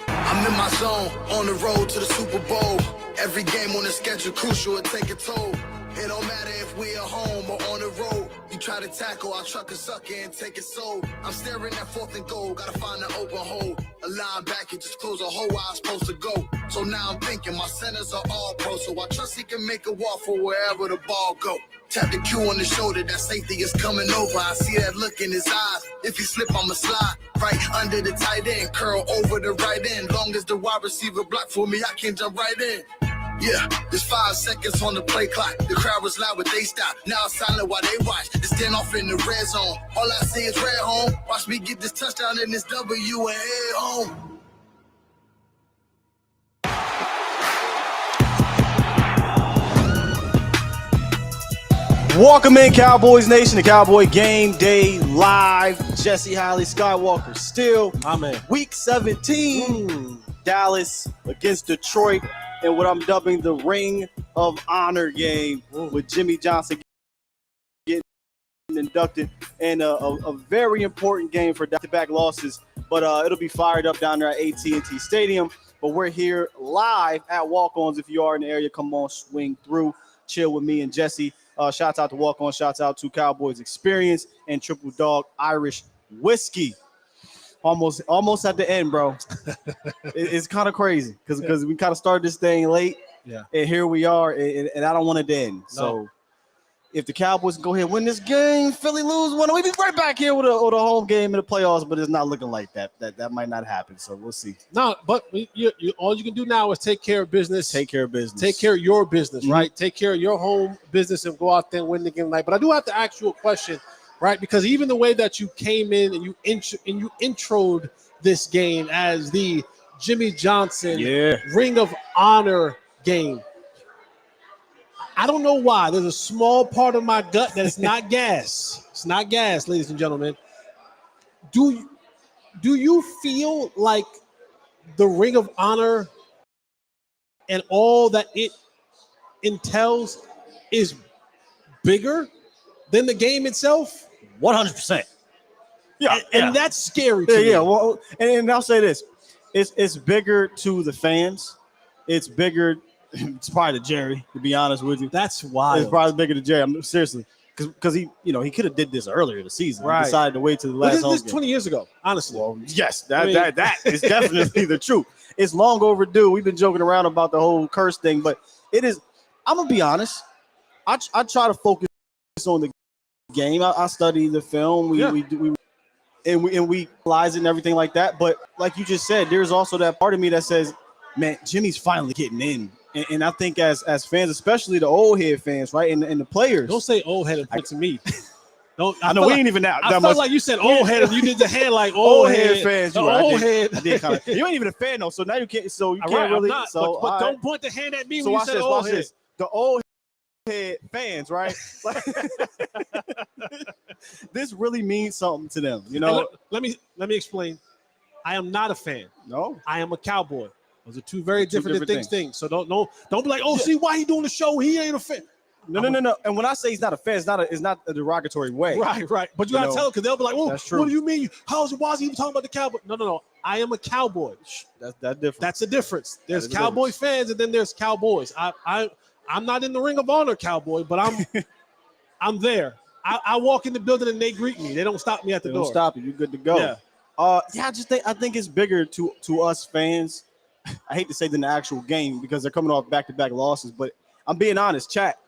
I'm in my zone, on the road to the Super Bowl. Every game on the schedule crucial, it take a toll. It don't matter if we at home or on the road. You try to tackle, I'll truck a sucker and take it so. I'm staring at 4th and goal, gotta find an open hole. A linebacker just close a hole where I'm supposed to go. So now I'm thinking my centers are all pro, so I trust he can make a walk for wherever the ball go. Tap the cue on the shoulder, that safety is coming over. I see that look in his eyes. If he slip, I'ma slide right under the tight end, curl over the right end. Long as the wide receiver block for me, I can jump right in. Yeah, there's 5 seconds on the play clock. The crowd was loud, but they stopped. Now it's silent while they watch. It's standoff in the red zone. All I see is red home. Watch me get this touchdown in this W and head home. Welcome in, Cowboys Nation, the Cowboy Game Day Live. Jesse Holley, Skywalker still. Amen. Week 17, Dallas against Detroit, and what I'm dubbing the Ring of Honor game with Jimmy Johnson getting inducted, and a very important game for back-to-back losses. But it'll be fired up down there at AT&T Stadium. But we're here live at Walk-Ons. If you are in the area, come on, swing through, chill with me and Jesse. Shouts out to Walk-On, shouts out to Cowboys Experience and Triple Dog Irish Whiskey. Almost at the end, bro. It's kind of crazy because we kind of started this thing late, and here we are, and I don't want it to end. No. So if the Cowboys can go ahead and win this game, Philly lose one, we'll be right back here with a home game in the playoffs, but it's not looking like that. That might not happen, so we'll see. No, but all you can do now is take care of business. Take care of business. Take care of your business, right? Take care of your home business and go out there and win the game tonight. But I do have to ask you a question, right? Because even the way that you came in and you introed this game as the Jimmy Johnson Ring of Honor game, I don't know why. There's a small part of my gut that it's not gas. It's not gas, ladies and gentlemen. Do you feel like the Ring of Honor and all that it entails is bigger than the game itself? 100%. Yeah, and that's scary to me. Yeah, well, and I'll say this. It's bigger to the fans. It's bigger. It's probably to Jerry, to be honest with you. That's wild. It's probably bigger to Jerry. I'm seriously, because he could have did this earlier in the season. Right. He decided to wait to the last. This 20 years ago, honestly. Well, yes, that is definitely the truth. It's long overdue. We've been joking around about the whole curse thing, but it is. I'm gonna be honest. I try to focus on the game. I study the film. We analyze it and everything like that. But like you just said, there's also that part of me that says, man, Jimmy's finally getting in. And I think as fans, especially the old head fans, right, and the players. Don't say old head and point to me. I know we ain't even that. I felt like you said old head and you did the hand like old head fans. Old head. I did kind of. You ain't even a fan though, so now you can't. So you can't really. Not, so but don't point the hand at me so when you said old head. The old head fans, right? This really means something to them, you know. Let me explain. I am not a fan. No, I am a Cowboy. Those are two very different things. So don't be like, see why he doing the show? He ain't a fan. No. And when I say he's not a fan, it's not a derogatory way. Right. But you gotta tell them because they'll be like, what do you mean? Why is he even talking about the Cowboys? No. I am a Cowboy. That's different. That's a difference. There's Cowboy fans and then there's Cowboys. I'm not in the Ring of Honor Cowboy, but I'm there. I walk in the building and they greet me. They don't stop me at the door. Don't stop you. You're good to go. Yeah. I think it's bigger to us fans. I hate to say than the actual game because they're coming off back-to-back losses, but I'm being honest, chat.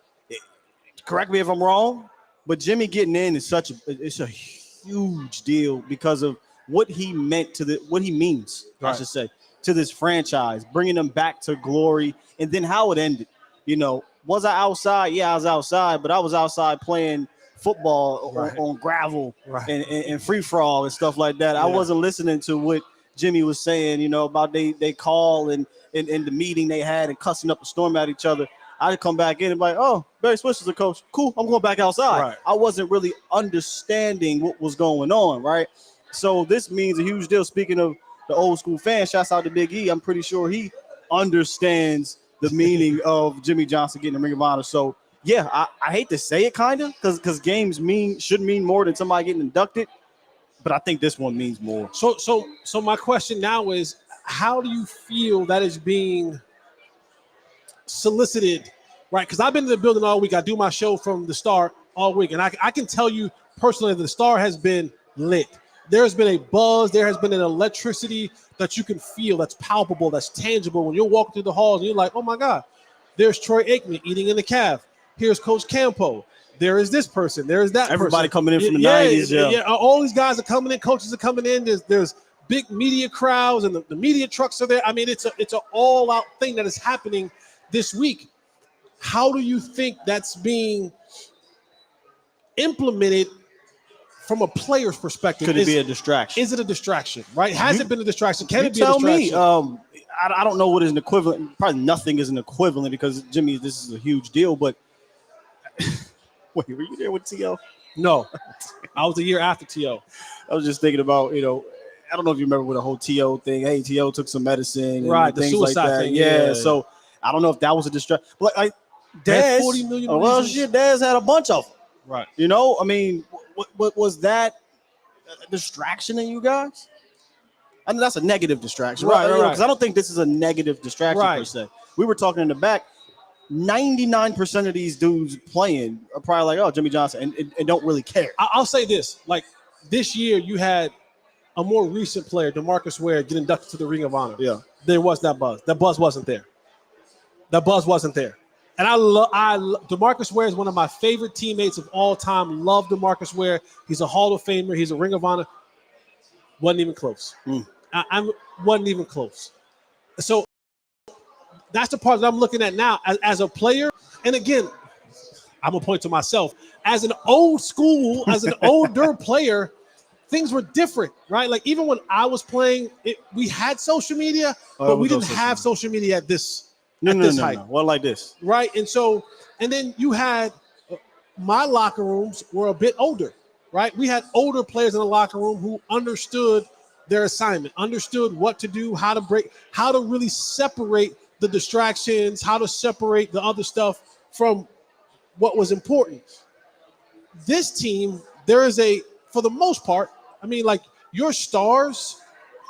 Correct me if I'm wrong, but Jimmy getting in is it's a huge deal because of what he meant what he means, right. I should say, to this franchise, bringing them back to glory, and then how it ended. You know, was I outside? Yeah, I was outside, but I was outside playing football on gravel and free for all and stuff like that. Yeah. I wasn't listening to what Jimmy was saying, you know, about they call and the meeting they had and cussing up a storm at each other. I'd come back in and be like, oh, Barry Swiss is the coach. Cool, I'm going back outside. Right. I wasn't really understanding what was going on, right? So this means a huge deal. Speaking of the old school fans, shouts out to Big E. I'm pretty sure he understands the meaning of Jimmy Johnson getting the Ring of Honor. So, yeah, I hate to say it kind of because games should mean more than somebody getting inducted. but I think this one means more. So my question now is, how do you feel that is being solicited, right? Because I've been in the building all week. I do my show from the Star all week, and I can tell you personally that the Star has been lit. There's been a buzz. There has been an electricity that you can feel, that's palpable, that's tangible. When you're walking through the halls and you're like, oh my God, there's Troy Aikman eating in the calf. Here's Coach Campo. There is this person. There is that Everybody person. coming in from the 90s. Yeah. All these guys are coming in. Coaches are coming in. There's big media crowds, and the media trucks are there. I mean, it's an all-out thing that is happening this week. How do you think that's being implemented from a player's perspective? Could it be a distraction? Is it a distraction, right? Has it been a distraction? Can You it be a tell distraction? me. I don't know what is an equivalent. Probably nothing is an equivalent because, Jimmy, this is a huge deal. But wait, were you there with T.O.? No. I was a year after T.O. I was just thinking about, I don't know if you remember with the whole T.O. thing. Hey, T.O. took some medicine. And right, the things suicide like that. thing. Yeah, so I don't know if that was a distraction. But like Dez, 40 million well, reasons. shit, Dez had a bunch of them. Right. I mean, what was that a distraction in you guys? I mean, that's a negative distraction, right? Because I don't think this is a negative distraction per se. We were talking in the back. 99% of these dudes playing are probably like, oh, Jimmy Johnson, and don't really care. I'll say this. Like, this year, you had a more recent player, DeMarcus Ware, get inducted to the Ring of Honor. Yeah. There was that buzz. That buzz wasn't there. That buzz wasn't there. And I love DeMarcus Ware is one of my favorite teammates of all time. Love DeMarcus Ware. He's a Hall of Famer. He's a Ring of Honor. Wasn't even close. I wasn't even close. So that's the part that I'm looking at now as a player. And again, I'm going to point to myself. As an old school, as an older player, things were different, right? Like, even when I was playing, we had social media, but we didn't have social media at this height. Well, like this. Right? And then you had my locker rooms were a bit older, right? We had older players in the locker room who understood their assignment, understood what to do, how to really separate the distractions, how to separate the other stuff from what was important. This team, for the most part, I mean, like, your stars,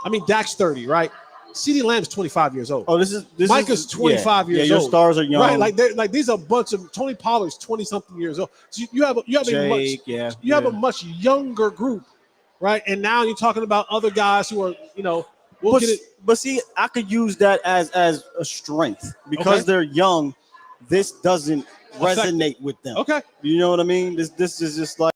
I mean, Dak's 30, right? CeeDee Lamb's 25 years old. Oh, this Micah's 25 years old. Your stars are young, right? Like these are a bunch of Tony Pollard's 20-something years old. So you have a much younger group, right? And now you're talking about other guys who are, But see, I could use that as a strength because they're young. This doesn't resonate with them. Okay, you know what I mean? This is just like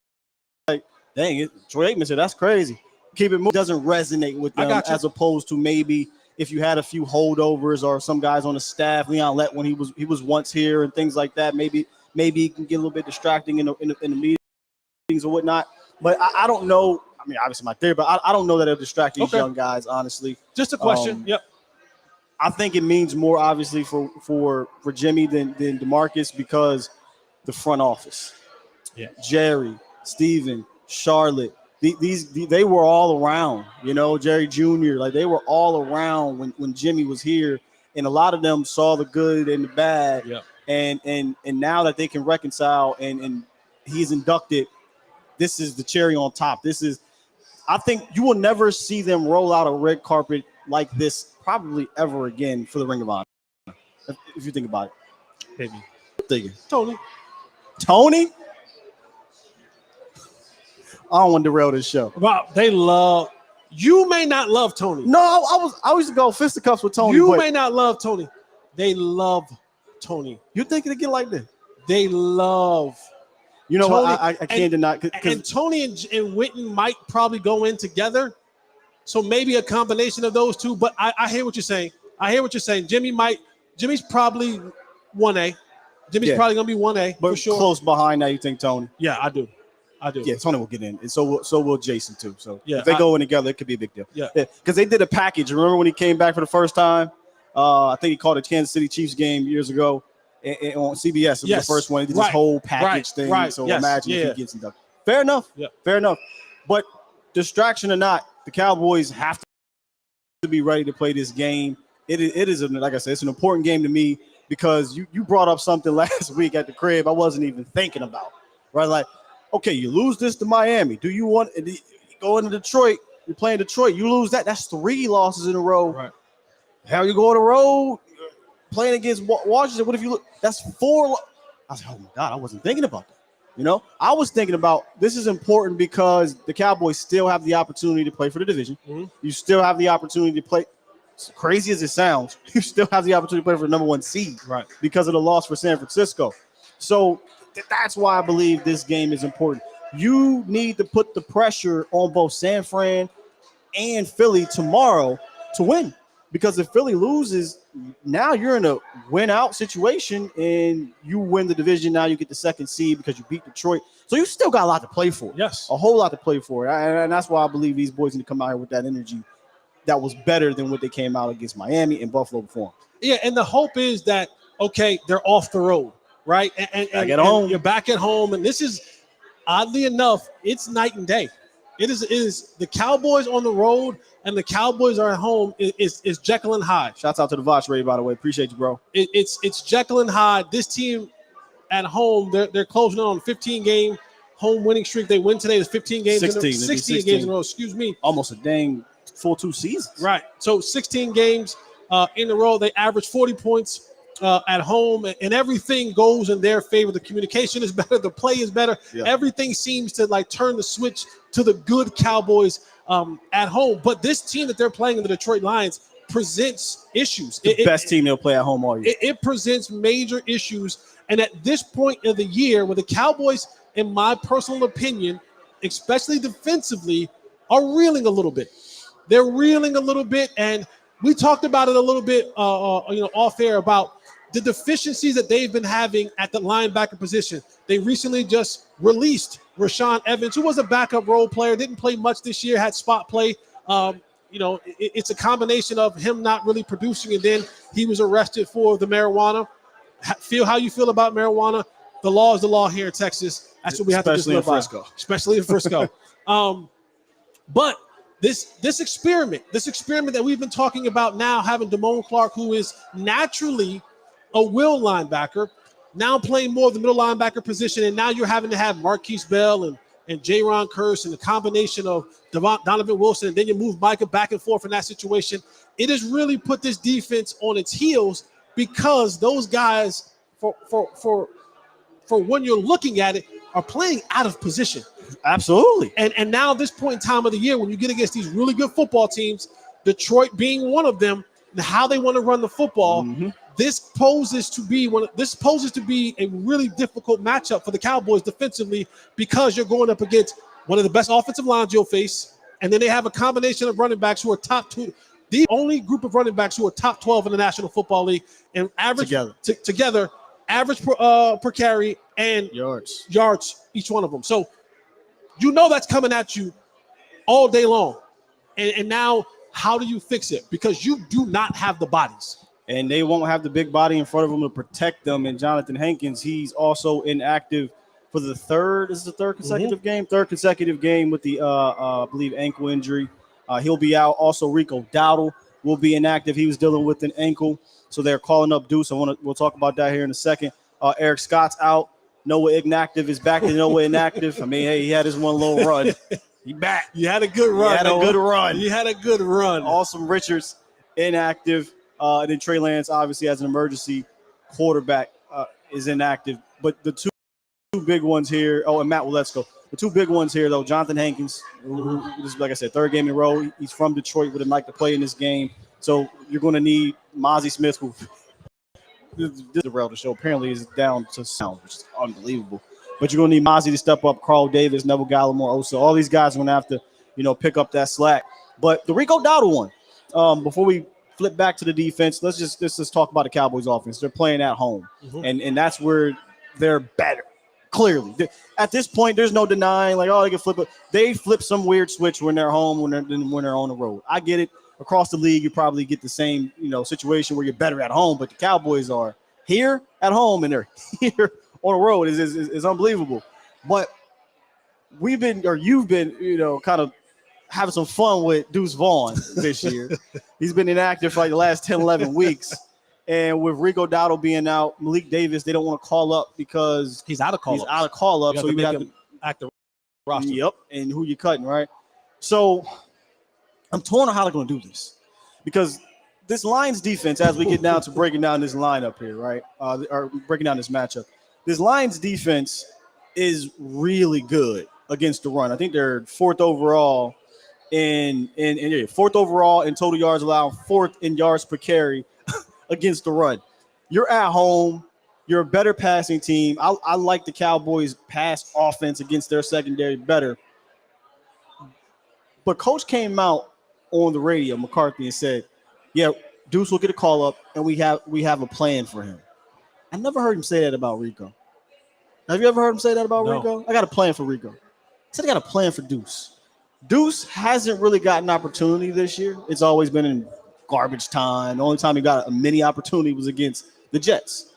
dang it. Troy Aikman said that's crazy. Keep it moving. Doesn't resonate with them as opposed to maybe if you had a few holdovers or some guys on the staff, Leon Lett when he was once here and things like that. Maybe he can get a little bit distracting in the meetings or whatnot. But I don't know. I mean, obviously my theory, but I don't know that it'll distract these young guys. Honestly, just a question. Yep. I think it means more obviously for Jimmy than DeMarcus because the front office. Yeah. Jerry, Steven, Charlotte. They were all around, Jerry Jr. Like they were all around when Jimmy was here, and a lot of them saw the good and the bad. Yeah. And now that they can reconcile and he's inducted, this is the cherry on top. I think you will never see them roll out a red carpet like this probably ever again for the Ring of Honor. If you think about it, maybe thinking Tony. I don't want to derail this show. Wow, you may not love Tony. No, I used to go fisticuffs with Tony. You may not love Tony. They love Tony. You think it get like this? They love. You know Tony, what? I can't deny. And Tony and Witten might probably go in together. So maybe a combination of those two. But I hear what you're saying. Jimmy's probably 1A. Jimmy's probably going to be 1A but for sure. Close behind that, you think Tony? Yeah, I do. Yeah, Tony will get in, and so will Jason too. So if they go in together, it could be a big deal. Yeah, because they did a package. Remember when he came back for the first time? I think he called a Kansas City Chiefs game years ago on CBS. It was the first one. He did this whole package thing. Right. So imagine if he gets inducted. Fair enough. Yeah, fair enough. But distraction or not, the Cowboys have to be ready to play this game. It is like I said, it's an important game to me because you brought up something last week at the crib I wasn't even thinking about. Right, like. Okay, you lose this to Miami. Do you want Going to Detroit, you're playing Detroit. You lose that. That's 3 losses in a row. Right. How you go on the road playing against Washington? What if you look? That's 4. I was like, oh my God, I wasn't thinking about that. You know, I was thinking about this is important because the Cowboys still have the opportunity to play for the division. Mm-hmm. You still have the opportunity to play. As crazy as it sounds, you still have the opportunity to play for the number 1 seed, right? Because of the loss for San Francisco. So that's why I believe this game is important. You need to put the pressure on both San Fran and Philly tomorrow to win. Because if Philly loses, now you're in a win-out situation, and you win the division. Now you get the 2nd seed because you beat Detroit. So you still got a lot to play for. Yes. A whole lot to play for. And that's why I believe these boys need to come out here with that energy that was better than what they came out against Miami and Buffalo before. Yeah, and the hope is that, okay, they're off the road, right? And back at home. You're back at home, and this is, oddly enough, it's night and day. It is the Cowboys on the road and the Cowboys are at home is Jekyll and Hyde. Shouts out to the Vosh Ray, by the way. Appreciate you, bro. It's Jekyll and Hyde. This team at home, they're closing on a 15-game home winning streak. They win today. There's 15 games 16 games in a row. Excuse me. Almost a dang full 2 seasons. Right. So 16 games in a row. They average 40 points at home, and everything goes in their favor. The communication is better. The play is better. Yeah. Everything seems to like turn the switch to the good Cowboys at home. But this team that they're playing in the Detroit Lions presents issues. The best team they'll play at home all year. It presents major issues. And at this point of the year, where the Cowboys, in my personal opinion, especially defensively, are reeling a little bit. They're reeling a little bit, and we talked about it a little bit, off air about the deficiencies that they've been having at the linebacker position. They recently just released Rashaan Evans, who was a backup role player, didn't play much this year, had spot play. It's a combination of him not really producing, and then he was arrested for the marijuana. Feel how you feel about marijuana. The law is the law here in Texas. That's what we have to do. Especially in Frisco. But this experiment that we've been talking about now, having Damone Clark, who is naturally a will linebacker, now playing more of the middle linebacker position, and now you're having to have Marquise Bell and Jaron Kearse and the combination of Donovan Wilson, and then you move Micah back and forth in that situation. It has really put this defense on its heels because those guys, for when you're looking at it, are playing out of position. Absolutely. And now at this point in time of the year, when you get against these really good football teams, Detroit being one of them, and how they want to run the football, this poses to be a really difficult matchup for the Cowboys defensively, because you're going up against one of the best offensive lines you'll face, and then they have a combination of running backs who are top 2, the only group of running backs who are top 12 in the National Football League, and average together average per carry and yards each one of them. So that's coming at you all day long. And now how do you fix it? Because you do not have the bodies. And they won't have the big body in front of them to protect them. And Jonathan Hankins, he's also inactive for the third consecutive game? Third consecutive game with the, I believe, ankle injury. He'll be out. Also, Rico Dowdle will be inactive. He was dealing with an ankle. So they're calling up Deuce. We'll talk about that here in a second. Eric Scott's out. Noah Inactive is back to Noah Inactive. I mean, hey, he had his one little run. He back. You had a good run. You had a good run. Awesome Richards inactive. And then Trey Lance, obviously, as an emergency quarterback, is inactive. But the two big ones here, and Matt Waletzko. The 2 big ones here, though, Jonathan Hankins, who is, like I said, 3rd game in a row. He's from Detroit, would have liked to play in this game. So you're going to need Mozzie Smith, who derailed the show. Apparently is down to sound, which is unbelievable. But you're going to need Mozzie to step up, Carl Davis, Neville Gallimore, Osa. All these guys are going to have to, pick up that slack. But the Rico Dowdle one, before we flip back to the defense, let's just talk about the Cowboys offense. They're playing at home, and that's where they're better. Clearly, at this point, there's no denying they can flip it. They flip some weird switch when they're home, when they're on the road. I get it. Across the league, you probably get the same, situation where you're better at home, but the Cowboys are here at home and they're here on the road is unbelievable. But you've been, kind of having some fun with Deuce Vaughn this year. He's been inactive for the last 10, 11 weeks. And with Rico Dowdle being out, Malik Davis, they don't want to call up because he's out of call up. So you have to act the roster. Yep. And who you cutting, right? So I'm torn on how they're going to do this because this Lions defense, as we get down to breaking down this lineup here, right, or breaking down this matchup, this Lions defense is really good against the run. I think they're fourth overall in total yards allowed, fourth in yards per carry against the run. You're at home. You're a better passing team. I like the Cowboys' pass offense against their secondary better. But Coach came out on the radio, McCarthy, and said, yeah, Deuce will get a call up, and we have a plan for him. I never heard him say that about Rico. Have you ever heard him say that about Rico? I got a plan for Rico. He said I got a plan for Deuce. Deuce hasn't really gotten an opportunity this year. It's always been in garbage time. The only time he got a mini opportunity was against the Jets.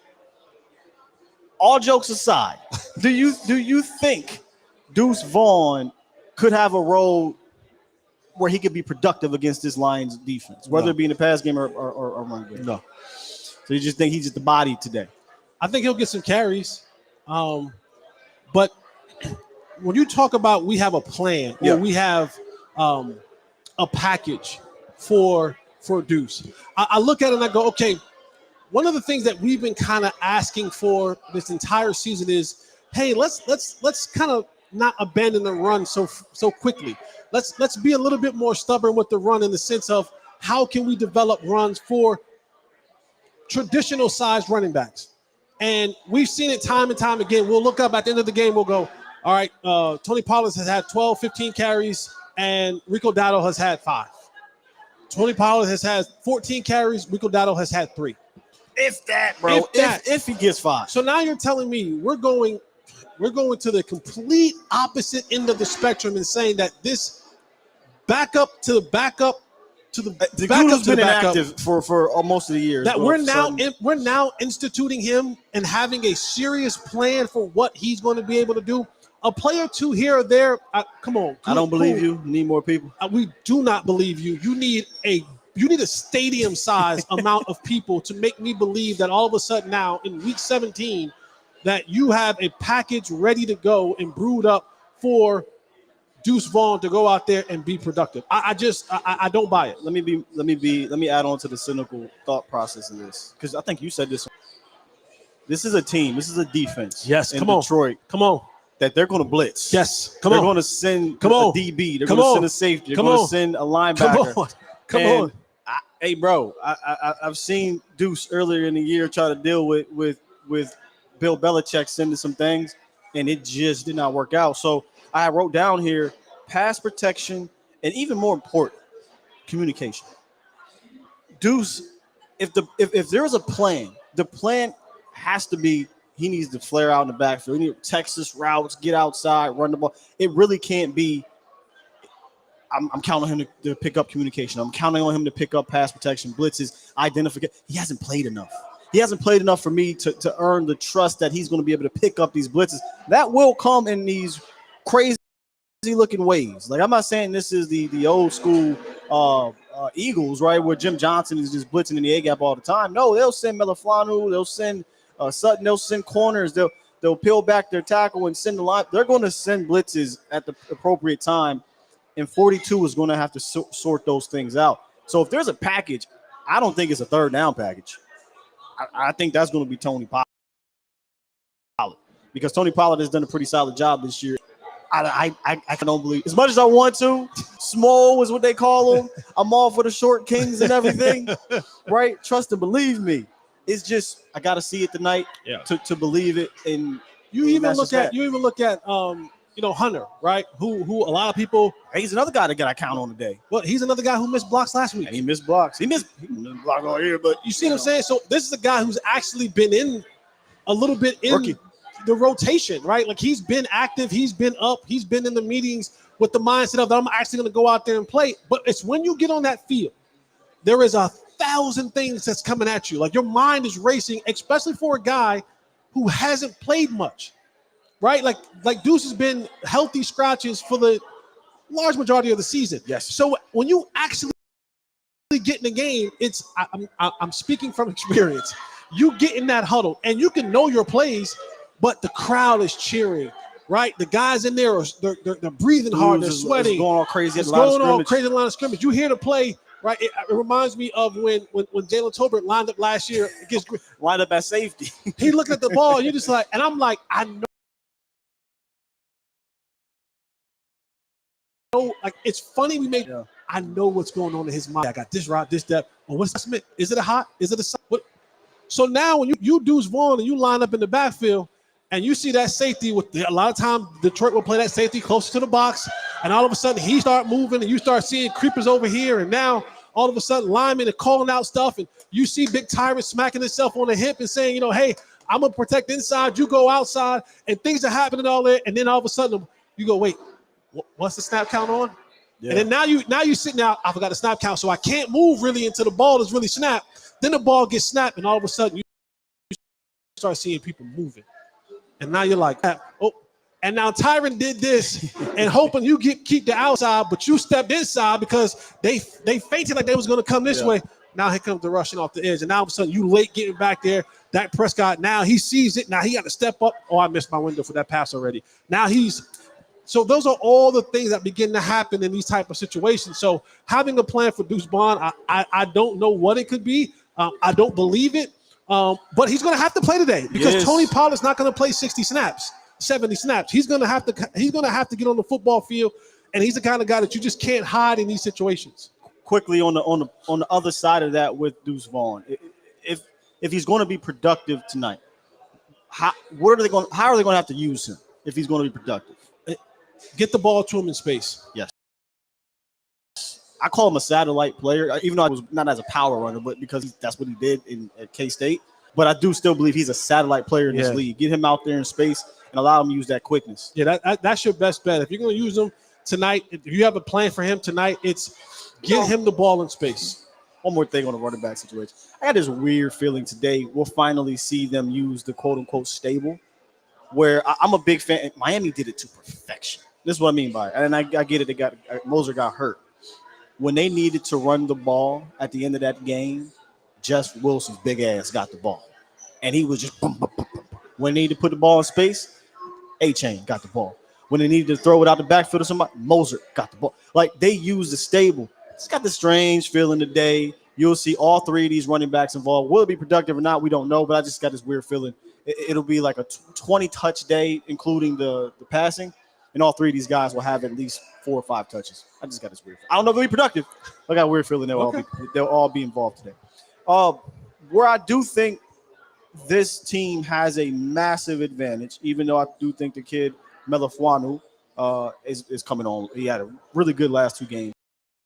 All jokes aside, do you think Deuce Vaughn could have a role where he could be productive against this Lions defense, whether it be in the pass game or run game? No. So you just think he's just the body today? I think he'll get some carries. But when you talk about we have a plan or we have a package for Deuce, I look at it and I go, okay, one of the things that we've been kind of asking for this entire season is, hey, let's kind of not abandon the run so quickly. Let's be a little bit more stubborn with the run in the sense of how can we develop runs for traditional sized running backs. And we've seen it time and time again. We'll look up at the end of the game. We'll go, all right, Tony Pollard has had 12, 15 carries, and Rico Dowdle has had 5. Tony Pollard has had 14 carries. Rico Dowdle has had 3. If that, bro. If he gets 5. So now you're telling me we're going to the complete opposite end of the spectrum and saying that this backup to the backup to the backup to the backup inactive for most of the years. That we're now instituting him and having a serious plan for what he's going to be able to do. A play or two here or there. Come on. I don't believe you. Need more people. We do not believe you. You need a stadium size amount of people to make me believe that all of a sudden now in week 17 that you have a package ready to go and brewed up for Deuce Vaughn to go out there and be productive. I don't buy it. Let me add on to the cynical thought process of this, because I think you said this. This is a team. This is a defense. Yes, in come on. Detroit. Come on. That they're going to blitz. Yes, they're going to send a DB. They're going to send a safety. They're going to send a linebacker. Come on. Hey, bro, I've seen Deuce earlier in the year try to deal with Bill Belichick sending some things, and it just did not work out. So I wrote down here pass protection and, even more important, communication. Deuce, if there is a plan, the plan has to be he needs to flare out in the backfield. He needs Texas routes, get outside, run the ball. It really can't be. I'm counting on him to pick up communication. I'm counting on him to pick up pass protection, blitzes, identification. He hasn't played enough. He hasn't played enough for me to earn the trust that he's going to be able to pick up these blitzes. That will come in these crazy looking ways. Like, I'm not saying this is the old school Eagles, right, where Jim Johnson is just blitzing in the A-gap all the time. No, they'll send Melifanu, they'll send Sutton, they'll send corners, they'll peel back their tackle and send the line. They're going to send blitzes at the appropriate time, and 42 is going to have to sort those things out. So if there's a package, I don't think it's a third down package. I think that's going to be Tony Pollard, because Tony Pollard has done a pretty solid job this year. I don't believe, as much as I want to, small is what they call them. I'm all for the short kings and everything, right? Trust and believe me. It's just I got to see it tonight to believe it. And you even look at Hunter, right? Who a lot of people. He's another guy that got to count on today. Well, he's another guy who missed blocks last week. And he missed blocks. He missed blocks all year, but you see what I'm saying? So this is a guy who's actually been in a little bit in rookie. The rotation, right? Like, he's been active, he's been up, he's been in the meetings with the mindset of that I'm actually going to go out there and play. But it's when you get on that field, there is 1,000 things that's coming at you. Like, your mind is racing, especially for a guy who hasn't played much, right? Like Deuce has been healthy scratches for the large majority of the season. Yes. So when you actually get in the game, I'm speaking from experience. You get in that huddle and you can know your plays, but the crowd is cheering. right? The guys in there they're breathing hard, they're sweating, it's going all crazy. It's going all crazy in the line of scrimmage. You hear the play, right? It reminds me of when Jalen Tolbert lined up last year against lined up at safety. He looked at the ball, you're just like, and I'm like, I know, like it's funny we made. Yeah. I know what's going on in his mind. I got this route, this depth. Oh, what's that? Is it a hot? Is it a what? So now when you Deuce Vaughn and you line up in the backfield and you see that safety a lot of times Detroit will play that safety closer to the box, and all of a sudden he start moving and you start seeing creepers over here, and now all of a sudden linemen are calling out stuff, and you see Big Tyrant smacking himself on the hip and saying, hey, I'm gonna protect inside, you go outside, and things are happening all there, and then all of a sudden you go, wait, what's the snap count on? Yeah. And then now you sitting out, I forgot the snap count, so I can't move really until the ball is really snapped. Then the ball gets snapped, and all of a sudden you start seeing people moving. And now you're like, oh, and now Tyron did this and hoping you keep the outside, but you stepped inside because they fainted like they was going to come this way. Now here comes the rushing off the edge, and now all of a sudden you late getting back there. Dak Prescott, now he sees it. Now he got to step up. Oh, I missed my window for that pass already. Now so those are all the things that begin to happen in these type of situations. So having a plan for Deuce Vaughn, I don't know what it could be. I don't believe it. But he's going to have to play today because Tony Pollard's not going to play 60 snaps, 70 snaps. He's going to have to get on the football field, and he's the kind of guy that you just can't hide in these situations. Quickly on the other side of that with Deuce Vaughn, if he's going to be productive tonight, how are they going to have to use him if he's going to be productive? Get the ball to him in space. Yes. I call him a satellite player, even though I was not as a power runner, but because that's what he did at K-State. But I do still believe he's a satellite player in this league. Get him out there in space and allow him to use that quickness. Yeah, that's your best bet. If you're going to use him tonight, if you have a plan for him tonight, it's get him the ball in space. One more thing on the running back situation. I got this weird feeling today we'll finally see them use the quote-unquote stable, where I'm a big fan. Miami did it to perfection. This is what I mean by it. And I get it. Moser got hurt. When they needed to run the ball at the end of that game, Jeff Wilson's big ass got the ball. And he was just boom, boom, boom, boom. When they needed to put the ball in space, A-Chain got the ball. When they needed to throw it out the backfield to somebody, Moser got the ball. Like, they used the stable. It's got this strange feeling today. You'll see all three of these running backs involved. Will it be productive or not? We don't know, but I just got this weird feeling. It'll be like a 20-touch day, including the passing. And all three of these guys will have at least 4 or 5 touches. I just got this weird. I don't know if they'll be productive. I got a weird feeling they'll all be involved today. Where I do think this team has a massive advantage, even though I do think the kid Melifuanu is coming on. He had a really good last 2 games.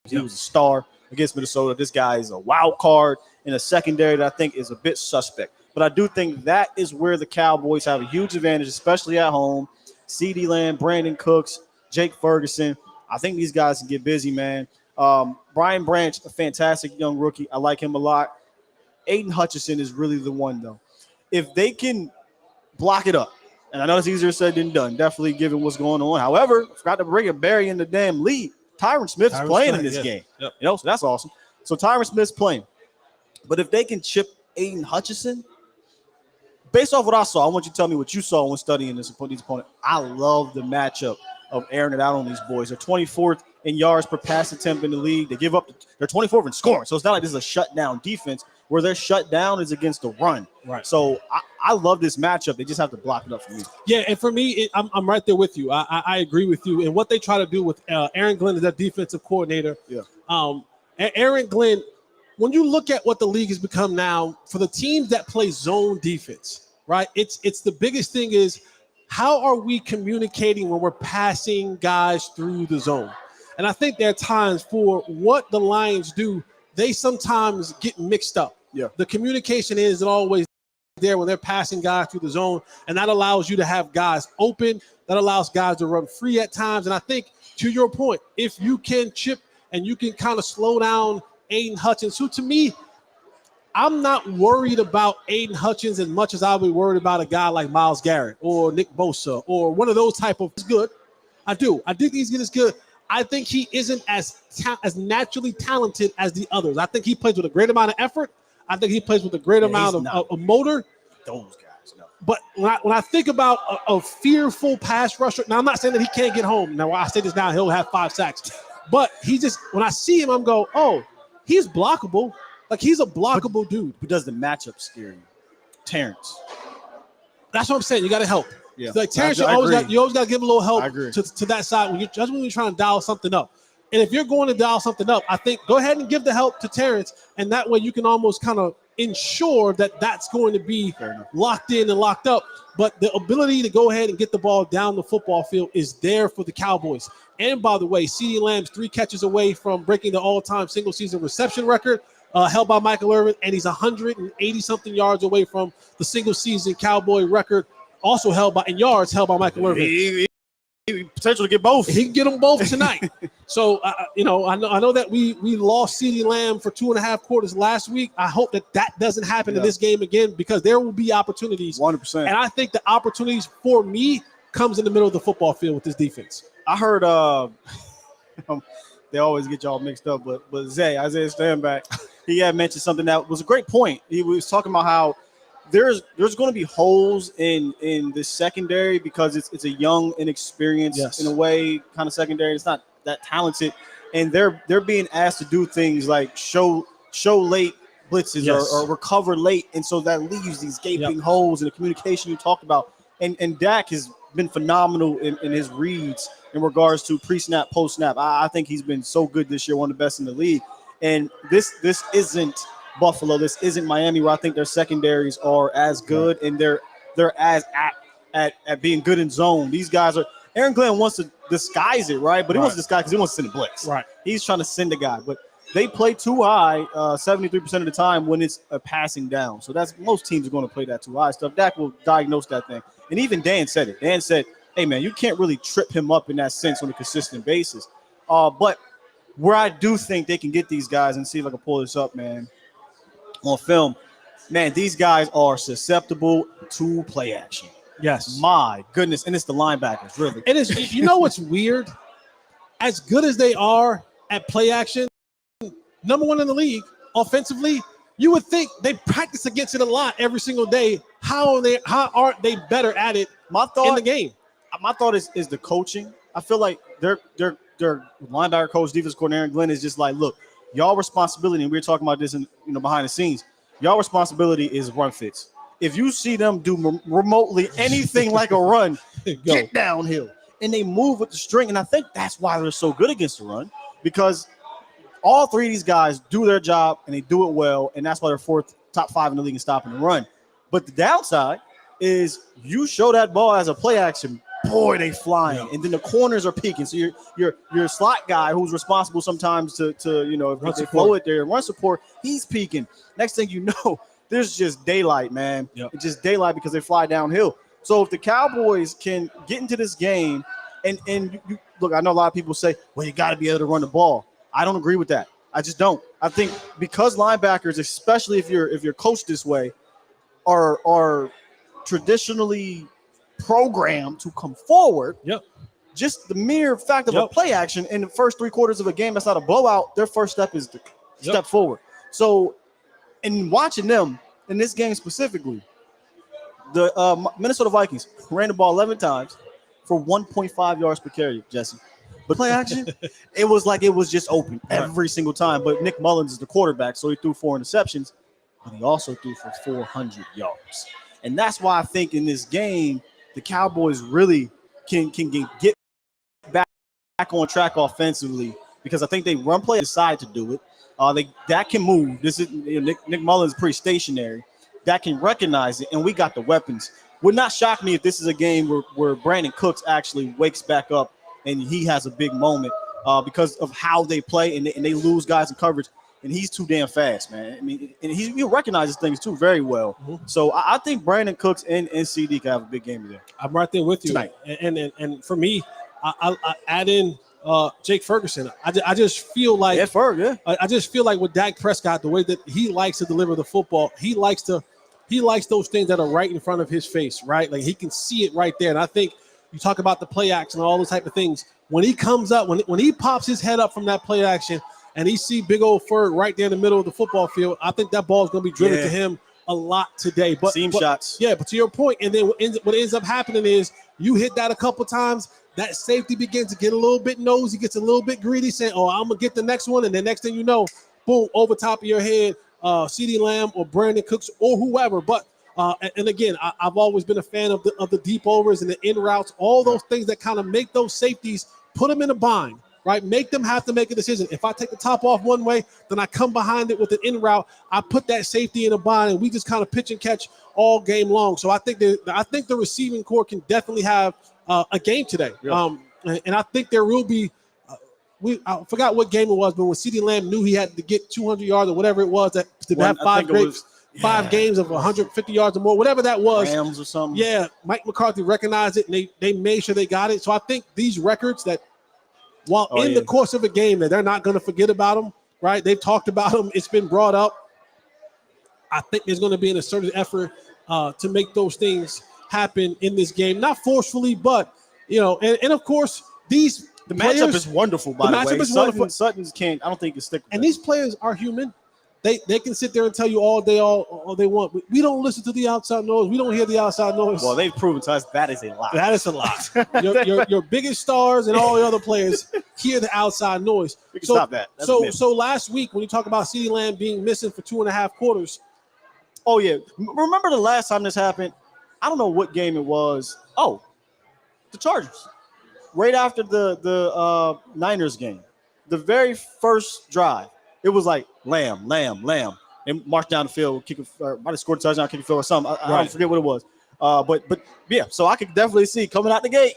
He was a star against Minnesota. This guy is a wild card in a secondary that I think is a bit suspect. But I do think that is where the Cowboys have a huge advantage, especially at home. CeeDee Lamb, Brandon Cooks, Jake Ferguson. I think these guys can get busy, man. Brian Branch, a fantastic young rookie. I like him a lot. Aiden Hutchinson is really the one, though. If they can block it up, and I know it's easier said than done, definitely given what's going on. However, I forgot to bring a Barry in the damn lead. Tyron Smith's playing in this game. Yep. So that's awesome. So Tyron Smith's playing. But if they can chip Aiden Hutchinson, based off what I saw, I want you to tell me what you saw when studying these opponents. I love the matchup of airing it out on these boys. They're 24th in yards per pass attempt in the league. They give up. They're 24th in scoring. So it's not like this is a shutdown defense. Where they're shut down is against the run. Right. So I love this matchup. They just have to block it up for me. Yeah, and for me, I'm right there with you. I agree with you. And what they try to do with Aaron Glenn is that defensive coordinator. Yeah. Aaron Glenn, when you look at what the league has become now, for the teams that play zone defense, right? It's the biggest thing is how are we communicating when we're passing guys through the zone? And I think there are times for what the Lions do, they sometimes get mixed up. Yeah. The communication isn't always there when they're passing guys through the zone, and that allows you to have guys open. That allows guys to run free at times. And I think, to your point, if you can chip and you can kind of slow down Aiden Hutchins, who to me, I'm not worried about Aiden Hutchins as much as I would be worried about a guy like Myles Garrett or Nick Bosa or one of those type of good. I do. I think he's as good. I think he isn't as naturally talented as the others. I think he plays with a great amount of effort. I think he plays with a great amount of motor. Those guys, no. But when I think about a fearful pass rusher, now I'm not saying that he can't get home. Now, when I say this now, he'll have 5 sacks. But when I see him, I'm go, oh, he's blockable. Like, he's a blockable dude. Who does the matchup scare you? Terrence. That's what I'm saying. You got to help. Yeah. Like, Terrence, you always got to give a little help to that side when you're trying to dial something up. And if you're going to dial something up, I think go ahead and give the help to Terrence, and that way you can almost kind of ensure that that's going to be locked in and locked up. But the ability to go ahead and get the ball down the football field is there for the Cowboys. And by the way, CeeDee Lamb's 3 catches away from breaking the all-time single-season reception record held by Michael Irvin, and he's 180-something yards away from the single-season Cowboy record, also held by Michael Irvin. He potentially get both. He can get them both tonight. So, I know that we lost CeeDee Lamb for 2.5 quarters last week. I hope that doesn't happen in this game again, because there will be opportunities. 100%. And I think the opportunities for me comes in the middle of the football field with this defense. I heard they always get y'all mixed up, but Isaiah Stanback, he had mentioned something that was a great point. He was talking about how there's going to be holes in the secondary because it's a young, inexperienced in a way kind of secondary. It's not that talented, and they're being asked to do things like show late blitzes or recover late, and so that leaves these gaping holes in the communication you talked about. And Dak has been phenomenal in his reads in regards to pre-snap, post-snap. I think he's been so good this year, one of the best in the league. And this isn't Buffalo. This isn't Miami, where I think their secondaries are as good and they're as at being good in zone. These guys are. Aaron Glenn wants to disguise it, right? But he wants to disguise because he wants to send a blitz. Right. He's trying to send a guy, but they play too high 73% of the time when it's a passing down. So that's most teams are going to play that too high stuff. Dak will diagnose that thing. And even Dan said it. Dan said, "Hey man, you can't really trip him up in that sense on a consistent basis." But where I do think they can get these guys, and see if I can pull this up, man, on film, man, these guys are susceptible to play action. Yes. My goodness. And it's the linebackers, really. It is. You know what's weird? As good as they are at play action, number 1 in the league offensively, you would think they practice against it a lot every single day. How aren't they better at it in the game? My thought is the coaching. I feel like their linebacker coach, defense coordinator Aaron Glenn, is just like, look, y'all responsibility, and we were talking about this in behind the scenes, y'all responsibility is run fits. If you see them do remotely anything like a run, get downhill. And they move with the string. And I think that's why they're so good against the run, because all 3 of these guys do their job and they do it well. And that's why they're top 5 in the league in stopping the run. But the downside is you show that ball as a play action, boy, they flying. And then the corners are peaking. So your slot guy who's responsible sometimes to if they flow it there and run support, he's peaking. Next thing you know, there's just daylight, man. It's just daylight because they fly downhill. So if the Cowboys can get into this game, and you look, I know a lot of people say, well, you got to be able to run the ball. I don't agree with that. I just don't. I think because linebackers, especially if you're coached this way, are traditionally programmed to come forward. Just the mere fact of a play action in the first 3 quarters of a game that's not a blowout, their first step is to step forward. So in watching them in this game specifically, the Minnesota Vikings ran the ball 11 times for 1.5 yards per carry, Jesse. But play action, it was like it was just open every single time. But Nick Mullins is the quarterback, so he threw 4 interceptions, but he also threw for 400 yards. And that's why I think in this game, the Cowboys really can get back on track offensively, because I think they run play decide to do it. That can move. This is Nick Mullins is pretty stationary. That can recognize it, and we got the weapons. Would not shock me if this is a game where Brandon Cooks actually wakes back up and he has a big moment because of how they play, and they lose guys in coverage. And he's too damn fast, man. I mean, and he recognizes things too very well. So I think Brandon Cooks and CD can have a big game today. I'm right there with you tonight. And for me, I add in Jake Ferguson. I just feel like I just feel like with Dak Prescott, the way that he likes to deliver the football, he likes those things that are right in front of his face, right? Like he can see it right there. And I think you talk about the play action and all those type of things. When he comes up, when he pops his head up from that play action, and he see big old Ferg right there in the middle of the football field, I think that ball is going to be driven to him a lot today. But Seam shots. Yeah, but to your point, and then what ends up happening is you hit that a couple times, that safety begins to get a little bit nosy, gets a little bit greedy, saying, oh, I'm going to get the next one. And the next thing you know, boom, over top of your head, CeeDee Lamb or Brandon Cooks or whoever. But and again, I've always been a fan of the deep overs and the in routes, all those things that kind of make those safeties, put them in a bind, right? Make them have to make a decision. If I take the top off one way, then I come behind it with an in route. I put that safety in a bind, and we just kind of pitch and catch all game long. So I think the receiving core can definitely have a game today. Yeah. And I think there will be. I forgot what game it was, but when CeeDee Lamb knew he had to get 200 yards or whatever it was to have 5 games of 150 yards or more, whatever that was. Rams or something. Yeah, Mike McCarthy recognized it, and they made sure they got it. So I think these records that, while the course of a game, that they're not going to forget about them, right? They've talked about them. It's been brought up. I think there's going to be an assertive effort to make those things happen in this game. Not forcefully, but, and of course, the matchup is wonderful, by the way. Matchup is wonderful. Sutton's can't. I don't think it's stick. And these players are human. They can sit there and tell you all day all they want. We don't listen to the outside noise. We don't hear the outside noise. Well, they've proven to us that is a lie. That is a lie. your biggest stars and all the other players hear the outside noise. We can stop that. So last week when you talk about CeeDee Lamb being missing for 2.5 quarters. Oh yeah, remember the last time this happened? I don't know what game it was. Oh, the Chargers. Right after the Niners game, the very first drive, it was like Lamb, and marched down the field, might have scored a touchdown, kick a field or something. I don't forget what it was. But yeah, so I could definitely see coming out the gate,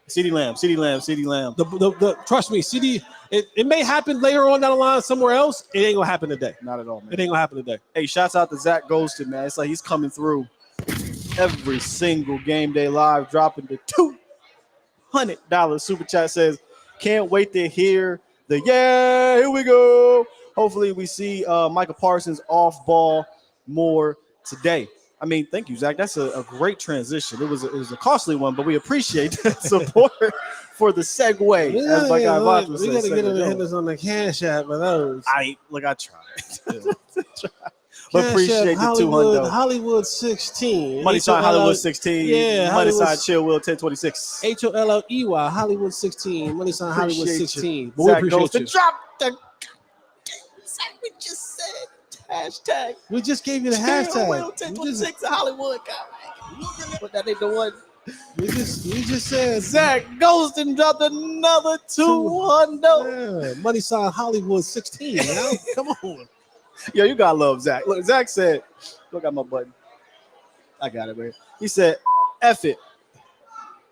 CeeDee Lamb. Trust me, CD. It may happen later on down the line somewhere else. It ain't gonna happen today. Not at all, man. It ain't gonna happen today. Hey, shouts out to Zach Ghosted, man. It's like he's coming through every single game day live, dropping the $200 super chat. Says, can't wait to hear the here we go. Hopefully we see Micah Parsons off ball more today. I mean, thank you, Zach. That's a great transition. It was a costly one, but we appreciate that support for the segue. As my guy Vaughn was saying. We got to get him to hit us on the Cash App for those. I tried. But appreciate the 200. Hollywood 16. Money sign Hollywood 16. Yeah. Money sign Chill Will 1026. HOLLEY Hollywood 16. Money sign Hollywood 16. But we appreciate you. Drop the. We just said hashtag. We just gave you the hashtag. Will 1026 Hollywood. God, but that ain't the one. We just said Zach Ghostin dropped another 200. Yeah. Money sign Hollywood 16. Now, come on. Yo, you gotta love Zach. Look, Zach said, look at my button. I got it, man. He said, F it.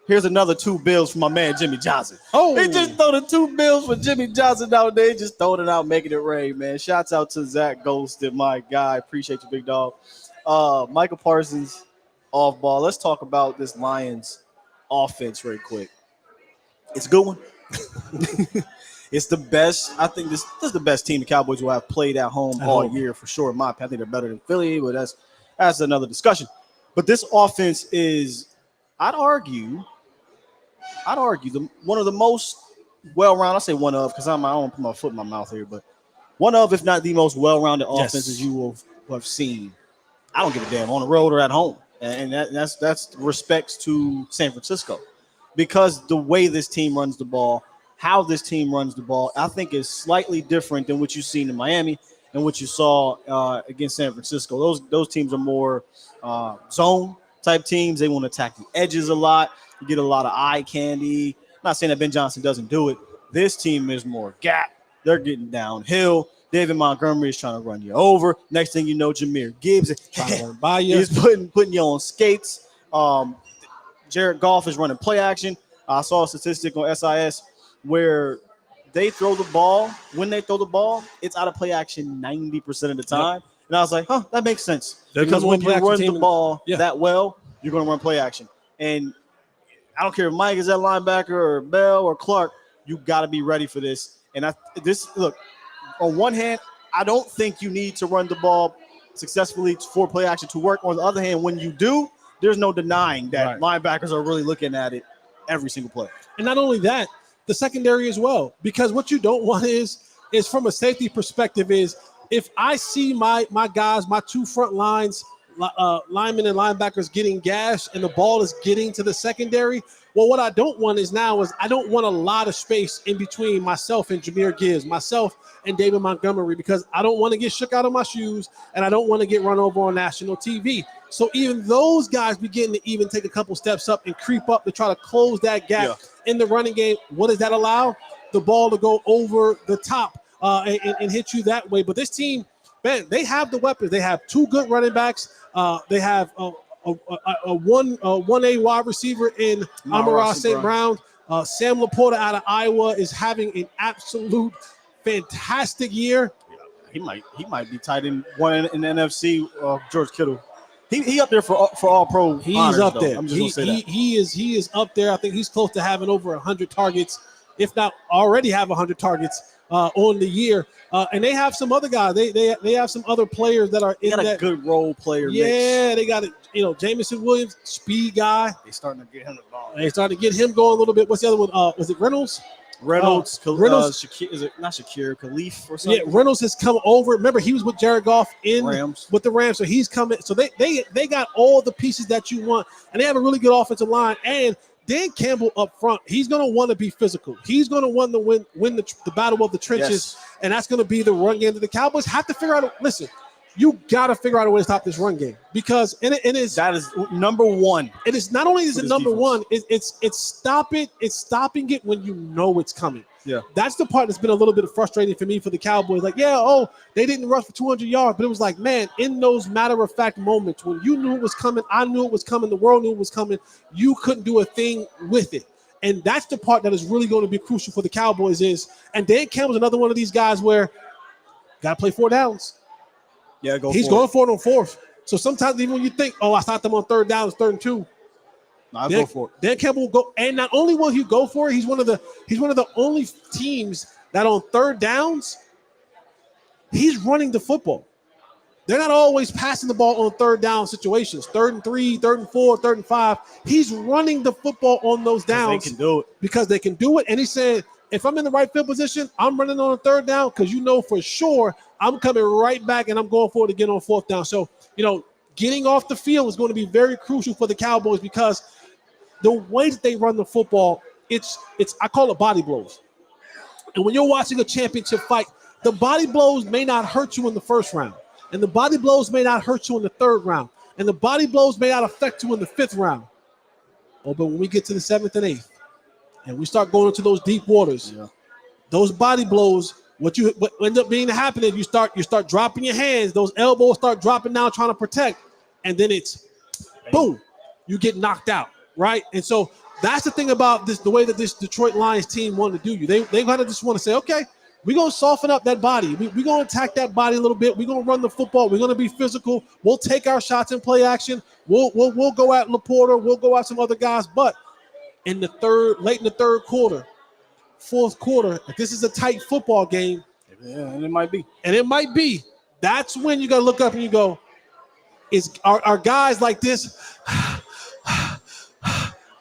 Here's another 2 bills from my man Jimmy Johnson. Oh, he just throw the 2 bills for Jimmy Johnson out there. Just throwing it out, making it rain, man. Shouts out to Zach Ghosted, my guy. Appreciate you, big dog. Michael Parsons off ball. Let's talk about this Lions offense very quick. It's a good one. It's the best. I think this is the best team the Cowboys will have played at home all year for sure. In my opinion, I think they're better than Philly, but that's another discussion. But this offense is, I'd argue, one of the most well-rounded. I say one of because I don't want to put my foot in my mouth here, but one of, if not the most well-rounded offenses you will have seen. I don't give a damn on the road or at home, and that's respects to San Francisco, because the way this team runs the ball. How this team runs the ball, I think, is slightly different than what you've seen in Miami and what you saw against San Francisco. Those teams are more zone type teams. They want to attack the edges a lot. You get a lot of eye candy. I'm not saying that Ben Johnson doesn't do it. This team is more gap. They're getting downhill. David Montgomery is trying to run you over. Next thing you know, Jahmyr Gibbs is trying to run by you. He's putting you on skates. Jared Goff is running play action. I saw a statistic on SIS where they throw the ball. When they throw the ball, it's out of play action 90% of the time. Yep. And I was like, that makes sense. Because when you run the ball that well, you're going to run play action. And I don't care if Mike is at linebacker or Bell or Clark, you got to be ready for this. And look, on one hand, I don't think you need to run the ball successfully for play action to work. On the other hand, when you do, there's no denying that linebackers are really looking at it every single play. And not only that, the secondary as well, because what you don't want is from a safety perspective is if I see my guys, my 2 front lines linemen and linebackers getting gashed and the ball is getting to the secondary. Well, what I don't want is I don't want a lot of space in between myself and Jahmyr Gibbs, myself and David Montgomery, because I don't want to get shook out of my shoes and I don't want to get run over on national TV. So even those guys begin to even take a couple steps up and creep up to try to close that gap in the running game. What does that allow? The ball to go over the top and hit you that way. But this team, man, they have the weapons. They have two good running backs. They have a 1A wide receiver in Amon-Ra St. Brown. Sam Laporta out of Iowa is having an absolute fantastic year. He might be tight end one in the NFC. George Kittle. He up there for all pro. He's honors, up though. there. I'm just gonna say that. He is up there. I think he's close to having over 100 targets, if not already have 100 targets on the year. And they have some other guys. They have some other players that are in that. A good role player. Yeah, mix. they got it. Jameson Williams, speed guy. They starting to get him the ball. They starting to get him going a little bit. What's the other one? Was it Reynolds? Reynolds. Reynolds. Is it not Shakir? Khalif or something? Yeah, Reynolds has come over. Remember, he was with Jared Goff with the Rams, so he's coming. So they got all the pieces that you want, and they have a really good offensive line. And Dan Campbell up front, he's going to want to be physical. He's going to want to win the battle of the trenches, and that's going to be the run game that the Cowboys have to figure out. Listen, you got to figure out a way to stop this run game because that is number one. It is not only is it number defense. one, it's stopping it when you know it's coming. Yeah, that's the part that's been a little bit frustrating for me for the Cowboys. Like, they didn't rush for 200 yards, but it was like, man, in those matter-of-fact moments when you knew it was coming, I knew it was coming, the world knew it was coming, you couldn't do a thing with it. And that's the part that is really going to be crucial for the Cowboys and Dan Campbell's another one of these guys where got to play 4 downs. Yeah, he's going for it on 4th. So sometimes even when you think, I stopped them on 3rd down, it's 3rd and 2. I'll go for it. Dan Campbell will go, and not only will he go for it, he's one of the only teams that on 3rd downs, he's running the football. They're not always passing the ball on 3rd down situations. 3rd and 3, 3rd and 4, 3rd and 5. He's running the football on those downs. They can do it. Because they can do it. And he's saying, if I'm in the right field position, I'm running on a 3rd down because for sure I'm coming right back and I'm going for it again on 4th down. So, getting off the field is going to be very crucial for the Cowboys because the way that they run the football, it's I call it body blows. And when you're watching a championship fight, the body blows may not hurt you in the 1st round. And the body blows may not hurt you in the 3rd round. And the body blows may not affect you in the 5th round. But when we get to the 7th and 8th, and we start going into those deep waters, those body blows, what ends up being happening, you start dropping your hands, those elbows start dropping down trying to protect, and then it's boom, you get knocked out, right? And so that's the thing about this, the way that this Detroit Lions team wanted to do you. They kind of just want to say, okay, we're going to soften up that body. We're going to attack that body a little bit. We're going to run the football. We're going to be physical. We'll take our shots in play action. We'll go at Laporta. We'll go at some other guys, but late in the 3rd quarter, 4th quarter, if this is a tight football game, and it might be. That's when you got to look up and you go, are guys like this,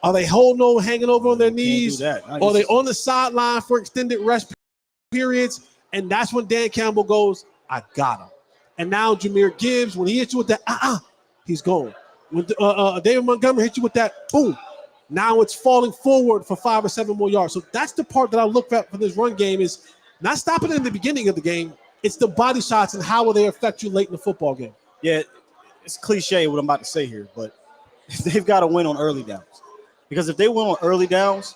are they hanging over on their knees? Or are they on the sideline for extended rest periods? And that's when Dan Campbell goes, I got him. And now Jahmyr Gibbs, when he hits you with that, he's gone. When David Montgomery hits you with that, boom. Now it's falling forward for 5 or 7 more yards. So that's the part that I look at for this run game is not stopping in the beginning of the game. It's the body shots and how will they affect you late in the football game. Yeah, it's cliche what I'm about to say here, but they've got to win on early downs. Because if they win on early downs,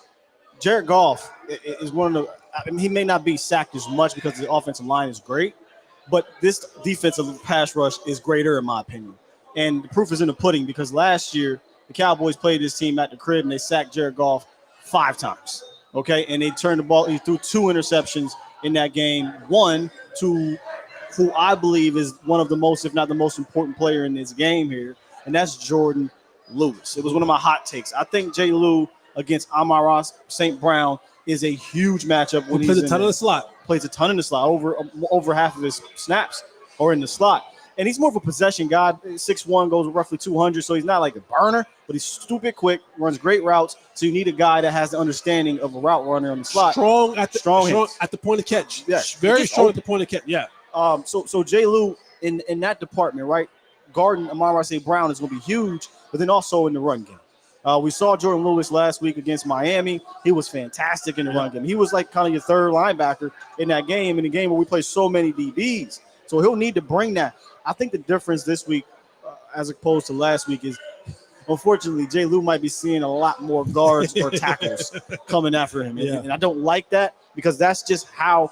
Jared Goff is one of the – he may not be sacked as much because the offensive line is great, but this defensive pass rush is greater in my opinion. And the proof is in the pudding because last year – the Cowboys played this team at the crib, and they sacked Jared Goff 5 times, okay? And they turned the ball – he threw 2 interceptions in that game, one to who I believe is one of the most, if not the most important player in this game here, and that's Jordan Lewis. It was one of my hot takes. I think J. Lou against Amon-Ra St. Brown is a huge matchup. He plays a ton in the slot. Plays a ton in the slot, over half of his snaps are in the slot. And he's more of a possession guy. 6'1", goes roughly 200, so he's not like a burner, but he's stupid quick, runs great routes. So you need a guy that has the understanding of a route runner on the slot. Strong at the point of catch. Yeah, very strong at the point of catch. Yeah. So J. Lou in that department, right? guarding Amon-Ra St. Brown is going to be huge, but then also in the run game. We saw Jordan Lewis last week against Miami. He was fantastic in the run game. He was like kind of your third linebacker in that game, in a game where we play so many DBs. So he'll need to bring that. I think the difference this week, as opposed to last week, is unfortunately Jay Lou might be seeing a lot more guards or tackles coming after him. And I don't like that, because that's just how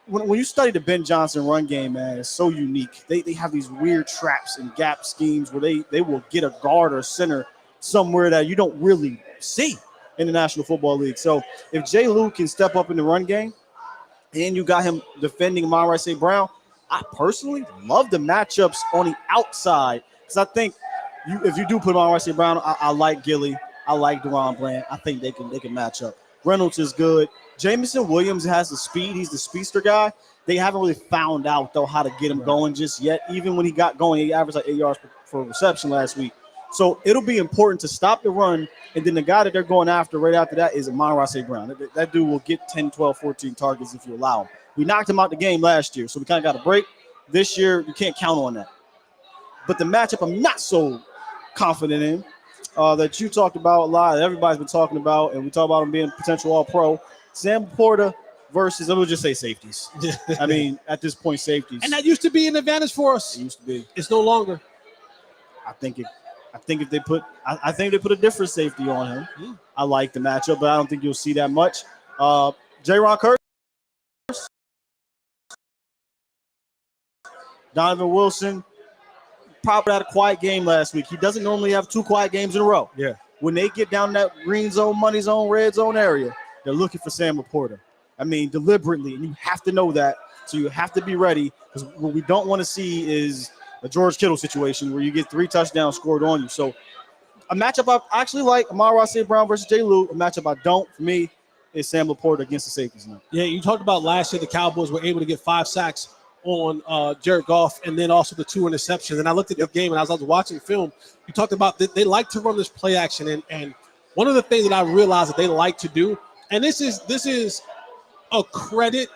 when you study the Ben Johnson run game, man, it's so unique. They have these weird traps and gap schemes where they will get a guard or center somewhere that you don't really see in the National Football League. So if Jay Lou can step up in the run game and you got him defending Amon-Ra St. Brown, I personally love the matchups on the outside, because I think if you do put Amon-Ra St. Brown, I like Gilly. I like DaRon Bland. I think they can match up. Reynolds is good. Jameson Williams has the speed. He's the speedster guy. They haven't really found out, though, how to get him going just yet. Even when he got going, he averaged like 8 yards for reception last week. So it'll be important to stop the run, and then the guy that they're going after right after that is Amon-Ra St. Brown. That dude will get 10, 12, 14 targets if you allow him. We knocked him out the game last year, so we kind of got a break. This year, you can't count on that. But the matchup I'm not so confident in, that you talked about a lot, that everybody's been talking about, and we talk about him being potential All-Pro, Sam Laporta versus, we'll just say safeties. I mean, at this point, safeties. And that used to be an advantage for us. It used to be. It's no longer. I think if they put a different safety on him, I like the matchup, but I don't think you'll see that much. J-Ron Curtis, Donovan Wilson, probably had a quiet game last week. He doesn't normally have 2 quiet games in a row. Yeah. When they get down that green zone, money zone, red zone area, they're looking for Sam Laporta. I mean, deliberately, and you have to know that. So you have to be ready, because what we don't want to see is a George Kittle situation where you get 3 touchdowns scored on you. So a matchup I actually like, Amon-Ra St. Brown versus Jay Lou. A matchup I don't, for me, is Sam Laporta against the safeties now. Yeah, you talked about last year the Cowboys were able to get 5 sacks on Jared Goff, and then also the 2 interceptions. And I looked at the game, and as I was watching film, you talked about they like to run this play action. And one of the things that I realized that they like to do, and this is a credit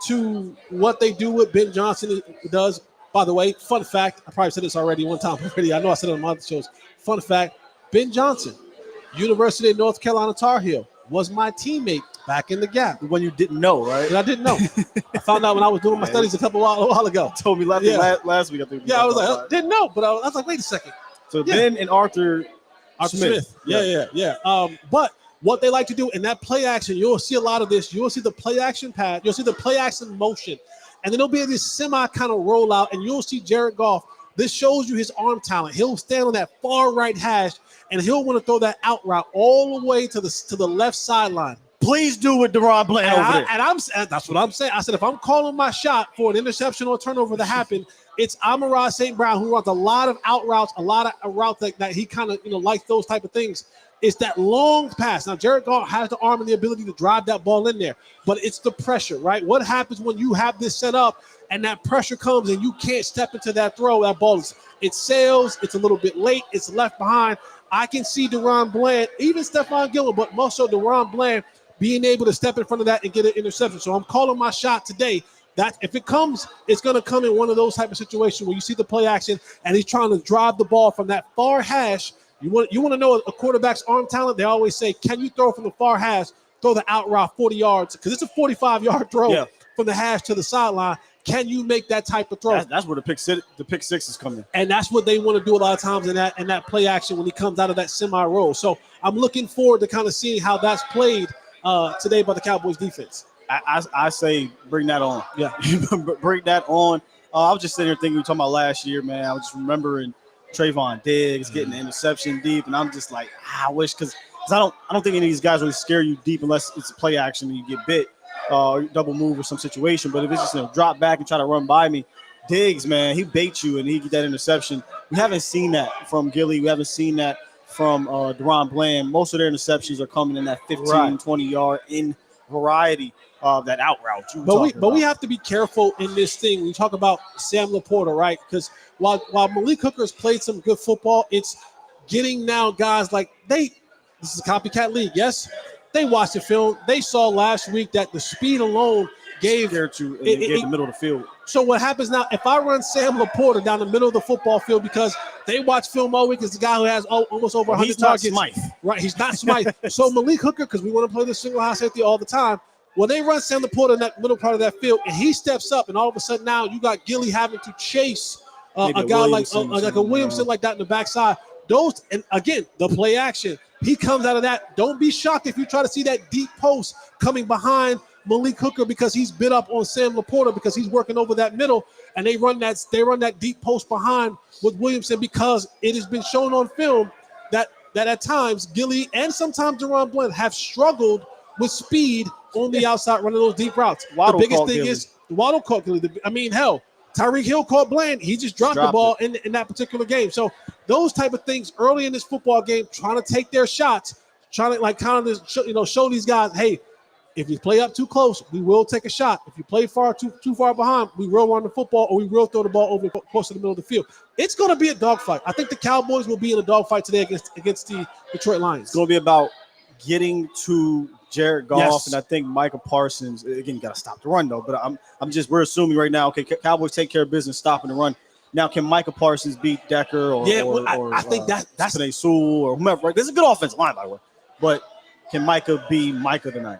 to what they do, what Ben Johnson does. By the way, fun fact, I probably said this already one time already. I know I said it on my other shows. Fun fact, Ben Johnson, University of North Carolina Tar Heel, was my teammate back in the gap. The one you didn't know, right? And I didn't know. I found out when I was doing my studies a while ago. Told me last week, I think. Yeah, I was like, didn't know, but I was like, wait a second. So Ben and Arthur Smith. Yeah. But what they like to do in that play action, you'll see a lot of this. You'll see the play action pad. You'll see the play action motion. And then there'll be this semi kind of rollout, and you'll see Jared Goff. This shows you his arm talent. He'll stand on that far right hash, and he'll want to throw that out route all the way to the left sideline. Please do with DaRon Bland over there. And that's what I'm saying. I said, if I'm calling my shot for an interception or turnover to happen, it's Amon-Ra St. Brown, who runs a lot of out routes, a lot of routes that he kind of, likes those type of things. It's that long pass. Now, Jared Goff has the arm and the ability to drive that ball in there, but it's the pressure, right? What happens when you have this set up and that pressure comes and you can't step into that throw? That ball it sails. It's a little bit late. It's left behind. I can see DaRon Bland, even Stephon Gilmore, but more so DaRon Bland being able to step in front of that and get an interception. So I'm calling my shot today. That if it comes, it's going to come in one of those type of situations where you see the play action and he's trying to drive the ball from that far hash. You want to know a quarterback's arm talent? They always say, can you throw from the far hash, throw the out route 40 yards? Because it's a 45-yard throw from the hash to the sideline. Can you make that type of throw? That's where the pick six is coming. And that's what they want to do a lot of times in that play action when he comes out of that semi-roll. So I'm looking forward to kind of seeing how that's played today by the Cowboys defense. I say bring that on. Yeah. Bring that on. I was just sitting here thinking, we were talking about last year, man. I was just remembering Trayvon Diggs getting the interception deep, and I'm just like, I wish, because I don't think any of these guys really scare you deep unless it's a play action and you get bit or double move or some situation. But if it's just drop back and try to run by me, Diggs, man, he baits you and he get that interception. We haven't seen that from Gilly. We haven't seen that from DaRon Bland. Most of their interceptions are coming in that 15, 20-yard in variety of that out route. But we have to be careful in this thing. We talk about Sam Laporta, right? Because while Malik Hooker has played some good football, it's getting now guys like this is a copycat league. Yes, they watched the film. They saw last week that the speed alone gave the middle of the field. So what happens now, if I run Sam Laporta down the middle of the football field because they watch film all week, is the guy who has almost over 100 targets. He's not Smythe. Right, he's not Smythe. So Malik Hooker, because we want to play the single high safety all the time, when they run Sam Laporta in that middle part of that field, and he steps up, and all of a sudden now you got Gilly having to chase a guy like a Williamson like that in the backside. Those, and again, the play action. He comes out of that. Don't be shocked if you try to see that deep post coming behind Malik Hooker because he's bit up on Sam Laporta because he's working over that middle, and they run that deep post behind with Williamson because it has been shown on film that at times Gilly and sometimes Deron Blunt have struggled with speed on the outside running those deep routes. Waddle the biggest thing is Waddle caught Gilly. Tyreek Hill caught Bland. He just dropped the ball in that particular game. So those type of things early in this football game, trying to take their shots, trying to like kind of show these guys, hey, if you play up too close, we will take a shot. If you play too far behind, we will run the football or we will throw the ball over close to the middle of the field. It's going to be a dogfight. I think the Cowboys will be in a dogfight today against the Detroit Lions. It's going to be about getting to Jared Goff, Yes. and I think Micah Parsons. Again, you got to stop the run though. But we're assuming right now. Okay, Cowboys take care of business, stopping the run. Now, can Micah Parsons beat Decker or I think that's Penei Sewell or whomever? Right? This is a good offensive line, by the way. But can Micah be Micah tonight?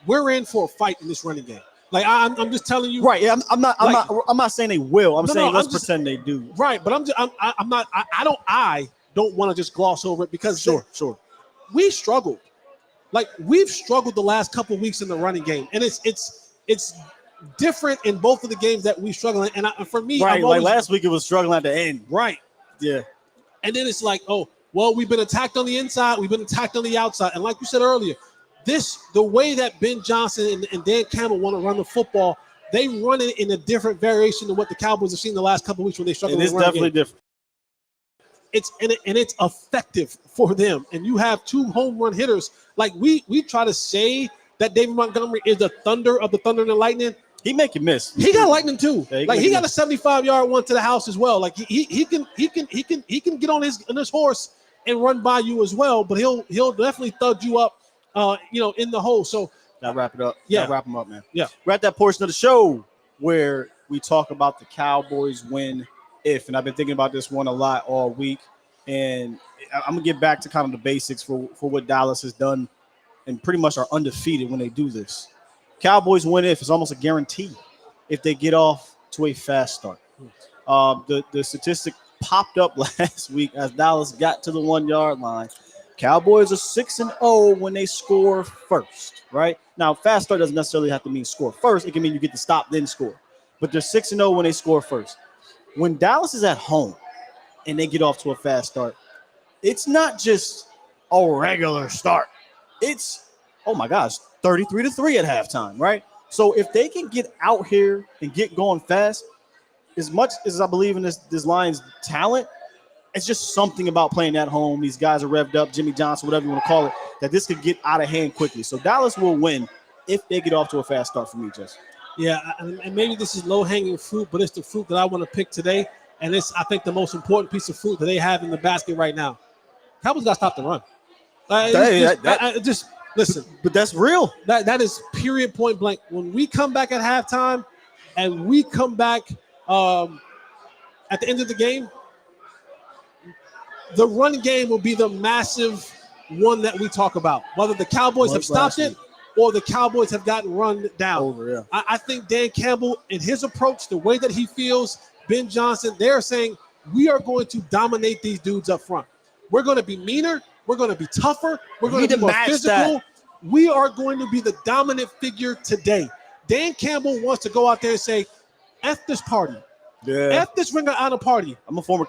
We're in for a fight in this running game. Like I'm just telling you, right? Yeah, I'm not saying they will. I'm saying let's pretend they do. Right, but I don't want to just gloss over it because sure. We struggled. Like we've struggled the last couple of weeks in the running game, and it's different in both of the games that we struggled. And for me, right, like last week it was struggling at the end. Right. Yeah. And then it's like, oh, well, we've been attacked on the inside, we've been attacked on the outside, and like you said earlier, the way that Ben Johnson and Dan Campbell want to run the football, they run it in a different variation than what the Cowboys have seen the last couple of weeks when they struggled. It's definitely different. It's effective for them. And you have two home run hitters. Like we try to say that David Montgomery is the thunder of the Thunder and the Lightning. He make you miss. He got lightning too. Yeah, he got a 75-yard one to the house as well. Like he can get on his horse and run by you as well. But he'll definitely thud you up, in the hole. So gotta wrap it up. Yeah, gotta wrap him up, man. Yeah, we're at that portion of the show where we talk about the Cowboys win if, and I've been thinking about this one a lot all week, and I'm gonna get back to kind of the basics for what Dallas has done, and pretty much are undefeated when they do this. Cowboys win if it's almost a guarantee if they get off to a fast start. The statistic popped up last week as Dallas got to the 1 yard line. Cowboys are 6-0 when they score first, right? Now, fast start doesn't necessarily have to mean score first. It can mean you get to stop, then score. But they're 6-0 when they score first. When Dallas is at home and they get off to a fast start, it's not just a regular start. It's, oh my gosh, 33-3 at halftime, right? So if they can get out here and get going fast, as much as I believe in this Lions talent, it's just something about playing at home. These guys are revved up, Jimmy Johnson, whatever you want to call it, that this could get out of hand quickly. So Dallas will win if they get off to a fast start for me, Jess. Yeah, and maybe this is low-hanging fruit, but it's the fruit that I want to pick today, and it's, I think, the most important piece of fruit that they have in the basket right now. Cowboys got to stop the run. Listen. But that's real. That is period, point blank. When we come back at halftime and we come back at the end of the game, the run game will be the massive one that we talk about. Whether the Cowboys have stopped it or the Cowboys have gotten run down. I think Dan Campbell and his approach, the way that he feels, Ben Johnson, they're saying we are going to dominate these dudes up front. We're going to be meaner. We're going to be tougher. We're going to be more physical. We are going to be the dominant figure today. Dan Campbell wants to go out there and say, F this party. Yeah. F this ringer out of party. He's a former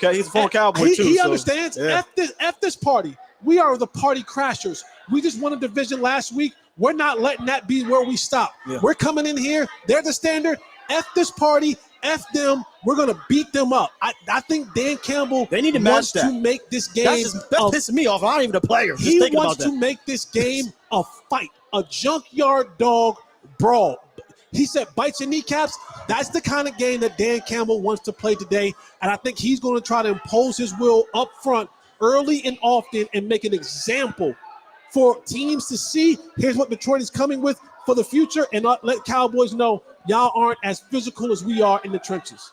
Cowboy too. He understands. Yeah. F this party. We are the party crashers. We just won a division last week. We're not letting that be where we stop. Yeah. We're coming in here. They're the standard. F this party. F them. We're going to beat them up. I think Dan Campbell they need to wants to make this game. That's pissing me off. I'm not even a player. He wants to make this game a fight, a junkyard dog brawl. He said bites your kneecaps. That's the kind of game that Dan Campbell wants to play today. And I think he's going to try to impose his will up front early and often and make an example for teams to see, here's what Detroit is coming with for the future, and let Cowboys know y'all aren't as physical as we are in the trenches.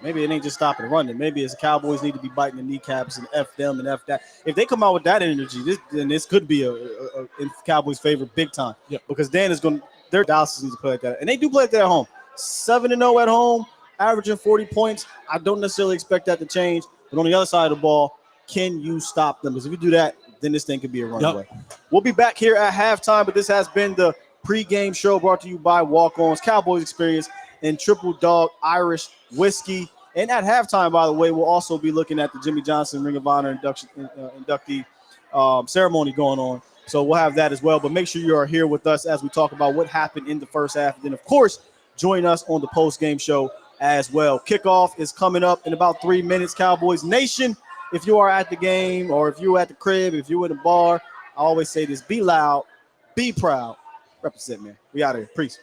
Maybe it ain't just stopping and running. Maybe it's the Cowboys need to be biting the kneecaps and F them and F that. If they come out with that energy, this could be in Cowboys' favor big time. Yep. Because Dan is going to – their Dallas needs to play like that. And they do play like that at home. 7-0 at home, averaging 40 points. I don't necessarily expect that to change. But on the other side of the ball, can you stop them? Because if you do that, then this thing could be a runaway. Yep. We'll be back here at halftime, but this has been the pregame show brought to you by Walk-Ons, Cowboys Experience, and Triple Dog Irish Whiskey. And at halftime, by the way, we'll also be looking at the Jimmy Johnson Ring of Honor inductee ceremony going on. So we'll have that as well. But make sure you are here with us as we talk about what happened in the first half. And then, of course, join us on the post-game show as well. Kickoff is coming up in about 3 minutes. Cowboys Nation, if you are at the game or if you're at the crib, if you're in the bar, I always say this, be loud, be proud. Represent, man. We out of here. Peace.